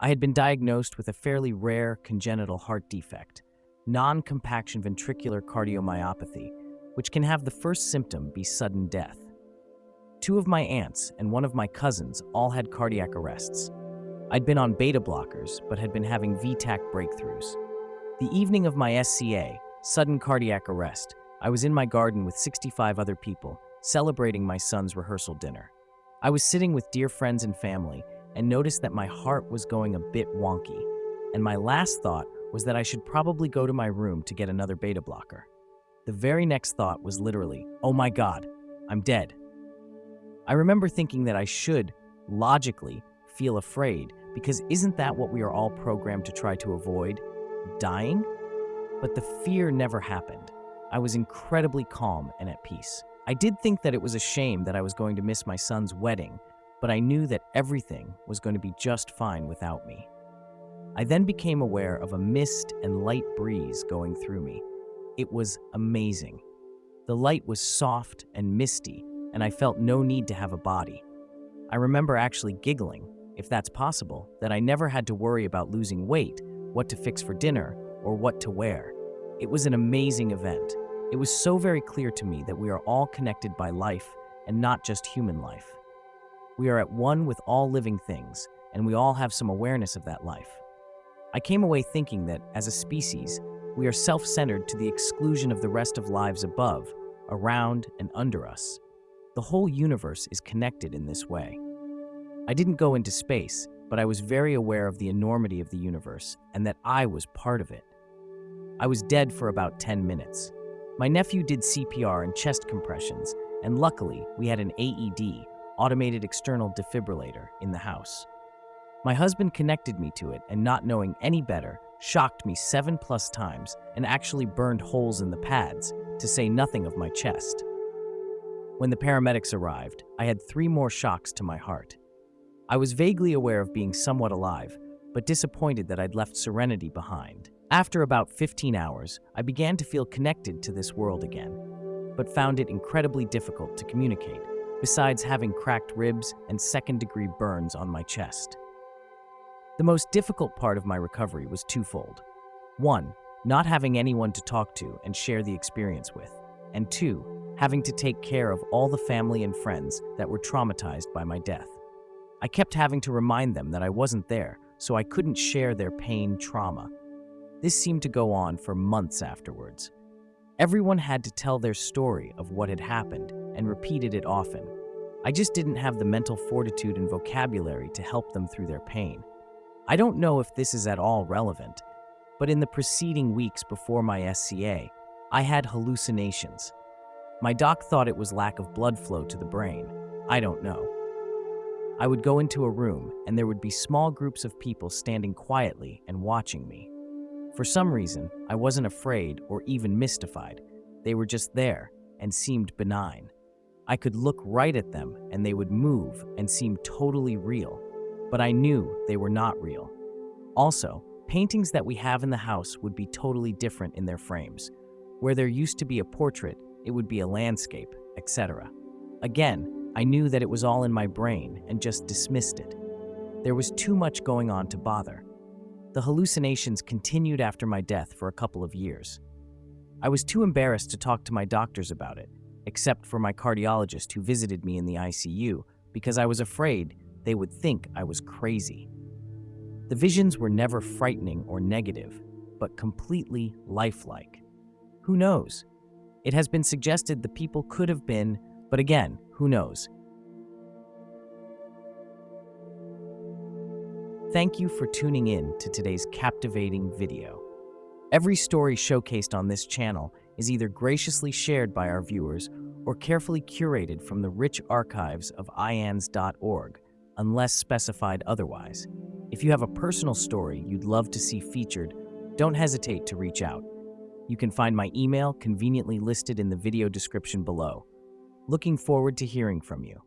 I had been diagnosed with a fairly rare congenital heart defect, non-compaction ventricular cardiomyopathy, which can have the first symptom be sudden death. 2 of my aunts and 1 of my cousins all had cardiac arrests. I'd been on beta blockers, but had been having VTAC breakthroughs. The evening of my SCA, sudden cardiac arrest, I was in my garden with 65 other people, celebrating my son's rehearsal dinner. I was sitting with dear friends and family and noticed that my heart was going a bit wonky, and my last thought was that I should probably go to my room to get another beta blocker. The very next thought was literally, oh my God, I'm dead. I remember thinking that I should, logically, feel afraid, because isn't that what we are all programmed to try to avoid? Dying? But the fear never happened. I was incredibly calm and at peace. I did think that it was a shame that I was going to miss my son's wedding, but I knew that everything was going to be just fine without me. I then became aware of a mist and light breeze going through me. It was amazing. The light was soft and misty, and I felt no need to have a body. I remember actually giggling, if that's possible, that I never had to worry about losing weight, what to fix for dinner, or what to wear. It was an amazing event. It was so very clear to me that we are all connected by life and not just human life. We are at one with all living things, and we all have some awareness of that life. I came away thinking that, as a species, we are self-centered to the exclusion of the rest of lives above, around, and under us. The whole universe is connected in this way. I didn't go into space, but I was very aware of the enormity of the universe and that I was part of it. I was dead for about 10 minutes. My nephew did CPR and chest compressions, and luckily, we had an AED, automated external defibrillator, in the house. My husband connected me to it, and not knowing any better, shocked me 7+ times and actually burned holes in the pads, to say nothing of my chest. When the paramedics arrived, I had 3 more shocks to my heart. I was vaguely aware of being somewhat alive, but disappointed that I'd left serenity behind. After about 15 hours, I began to feel connected to this world again, but found it incredibly difficult to communicate, besides having cracked ribs and second-degree burns on my chest. The most difficult part of my recovery was twofold. 1, not having anyone to talk to and share the experience with, and 2, having to take care of all the family and friends that were traumatized by my death. I kept having to remind them that I wasn't there, so I couldn't share their pain, trauma. This seemed to go on for months afterwards. Everyone had to tell their story of what had happened and repeated it often. I just didn't have the mental fortitude and vocabulary to help them through their pain. I don't know if this is at all relevant, but in the preceding weeks before my SCA, I had hallucinations. My doc thought it was lack of blood flow to the brain. I don't know. I would go into a room and there would be small groups of people standing quietly and watching me. For some reason, I wasn't afraid or even mystified. They were just there and seemed benign. I could look right at them and they would move and seem totally real, but I knew they were not real. Also, paintings that we have in the house would be totally different in their frames. Where there used to be a portrait, it would be a landscape, etc. Again, I knew that it was all in my brain and just dismissed it. There was too much going on to bother. The hallucinations continued after my death for a couple of years. I was too embarrassed to talk to my doctors about it, except for my cardiologist who visited me in the ICU, because I was afraid they would think I was crazy. The visions were never frightening or negative, but completely lifelike. Who knows? It has been suggested the people could have been, but again, who knows? Thank you for tuning in to today's captivating video. Every story showcased on this channel is either graciously shared by our viewers or carefully curated from the rich archives of ians.org, unless specified otherwise. If you have a personal story you'd love to see featured, don't hesitate to reach out. You can find my email conveniently listed in the video description below. Looking forward to hearing from you.